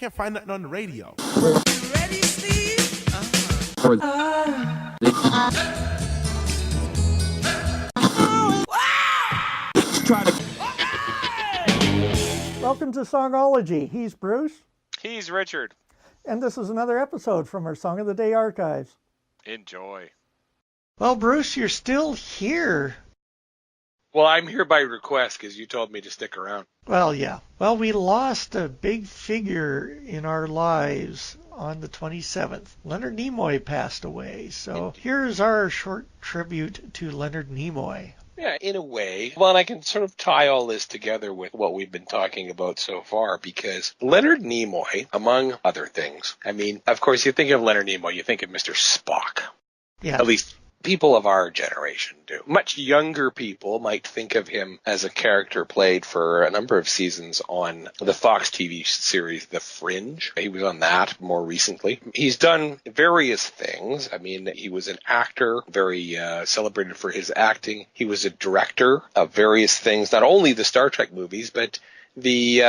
can't find nothing on the radio. You ready, Steve? Welcome to Songology. He's Bruce. He's Richard. And this is another episode from our Song of the Day archives. Enjoy. Well, Bruce, you're still here. Well, I'm here by request because you told me to stick around. Well, yeah. Well, we lost a big figure in our lives on the 27th. Leonard Nimoy passed away. So here's our short tribute to Leonard Nimoy. Yeah, in a way. Well, and I can sort of tie all this together with what we've been talking about so far, because Leonard Nimoy, among other things, I mean, of course, you think of Leonard Nimoy, you think of Mr. Spock. Yeah. At least people of our generation do. Much younger people might think of him as a character played for a number of seasons on the Fox TV series The Fringe. He was on that more recently. He's done various things. I mean, he was an actor, very celebrated for his acting. He was a director of various things, not only the Star Trek movies, but the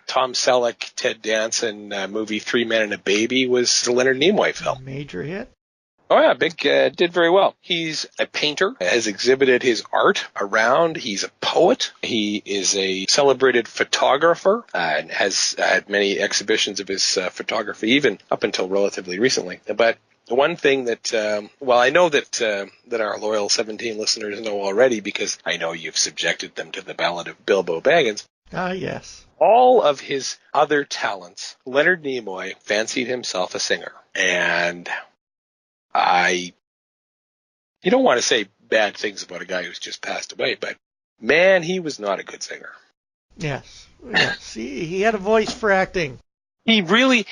Tom Selleck, Ted Danson movie Three Men and a Baby was the Leonard Nimoy film. Major hit. Oh yeah, did very well. He's a painter, has exhibited his art around. He's a poet. He is a celebrated photographer, and has had many exhibitions of his photography, even up until relatively recently. But one thing that, I know that our loyal 17 listeners know already, because I know you've subjected them to the Ballad of Bilbo Baggins. Ah, yes. All of his other talents, Leonard Nimoy fancied himself a singer. And you don't want to say bad things about a guy who's just passed away, but man, he was not a good singer. Yes. He had a voice for acting. He really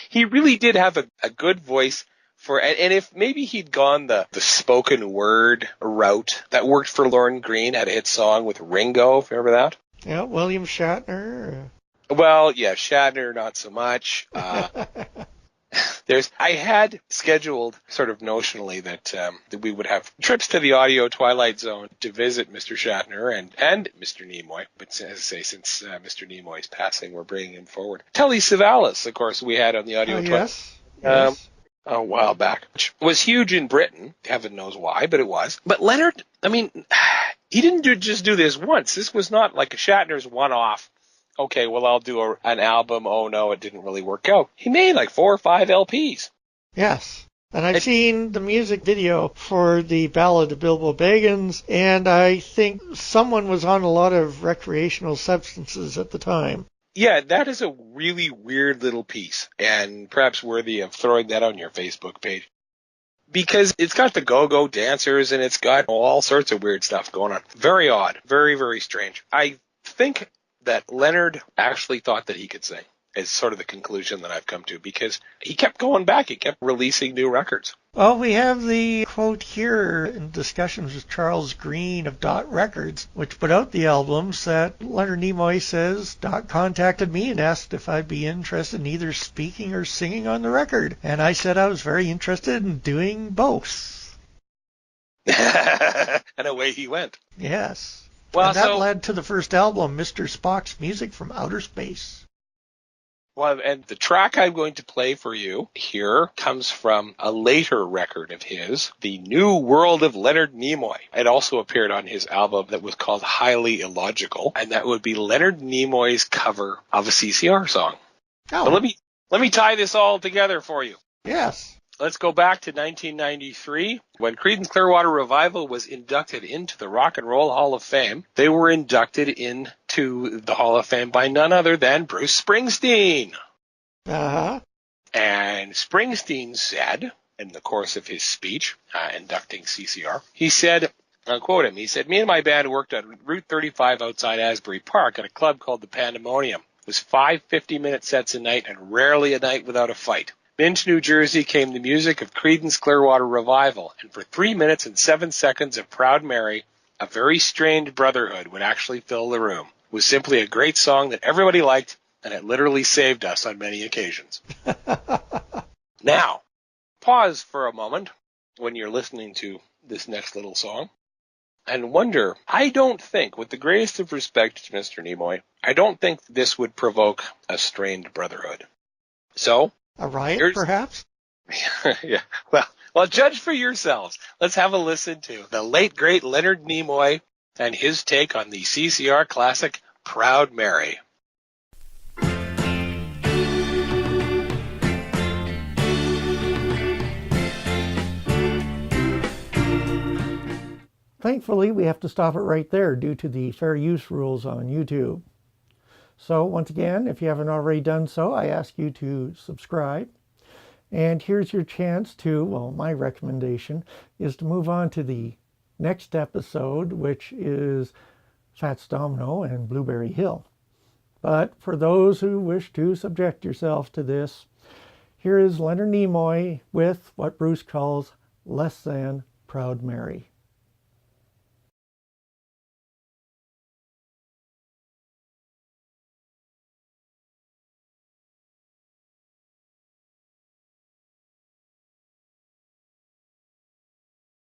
did have a good voice for, and if maybe he'd gone the spoken word route, that worked for Lorne Greene, had a hit song with Ringo, if you remember that. Yeah, William Shatner. Well, yeah, Shatner, not so much. I had scheduled sort of notionally that we would have trips to the audio Twilight Zone to visit Mr. Shatner and Mr. Nimoy. But as I say, since Mr. Nimoy's passing, we're bringing him forward. Telly Savalas, of course, we had on the audio Yes. a while back, which was huge in Britain. Heaven knows why, but it was. But Leonard, I mean, he didn't just do this once. This was not like a Shatner's one-off. Okay, well, I'll do an album. Oh, no, it didn't really work out. He made like 4 or 5 LPs. Yes. And I've seen the music video for the Ballad of Bilbo Baggins, and I think someone was on a lot of recreational substances at the time. Yeah, that is a really weird little piece, and perhaps worthy of throwing that on your Facebook page. Because it's got the go-go dancers, and it's got all sorts of weird stuff going on. Very odd. Very, very strange. I think that Leonard actually thought that he could sing, is sort of the conclusion that I've come to, because he kept going back. He kept releasing new records. Well, we have the quote here in discussions with Charles Green of Dot Records, which put out the albums, that Leonard Nimoy says, Dot contacted me and asked if I'd be interested in either speaking or singing on the record. And I said I was very interested in doing both. And away he went. Yes. Well, and that led to the first album, Mr. Spock's Music from Outer Space. Well, and the track I'm going to play for you here comes from a later record of his, The New World of Leonard Nimoy. It also appeared on his album that was called Highly Illogical, and that would be Leonard Nimoy's cover of a CCR song. Oh. But let me tie this all together for you. Yes. Let's go back to 1993 when Creedence Clearwater Revival was inducted into the Rock and Roll Hall of Fame. They were inducted into the Hall of Fame by none other than Bruce Springsteen. Uh-huh. And Springsteen said, in the course of his speech inducting CCR, he said, I'll quote him, he said, "Me and my band worked on Route 35 outside Asbury Park at a club called the Pandemonium. It was 5 50-minute sets a night and rarely a night without a fight. Into New Jersey came the music of Creedence Clearwater Revival, and for 3 minutes and 7 seconds of Proud Mary, a very strained brotherhood would actually fill the room. It was simply a great song that everybody liked, and it literally saved us on many occasions." Now, pause for a moment when you're listening to this next little song and wonder, I don't think, with the greatest of respect to Mr. Nimoy, I don't think this would provoke a strained brotherhood. So, A riot, here's, perhaps? yeah, well, judge for yourselves. Let's have a listen to the late, great Leonard Nimoy and his take on the CCR classic, Proud Mary. Thankfully, we have to stop it right there due to the fair use rules on YouTube. So once again, if you haven't already done so, I ask you to subscribe. And here's your chance to, well, my recommendation is to move on to the next episode, which is Fats Domino and Blueberry Hill. But for those who wish to subject yourself to this, here is Leonard Nimoy with what Bruce calls Less Than Proud Mary.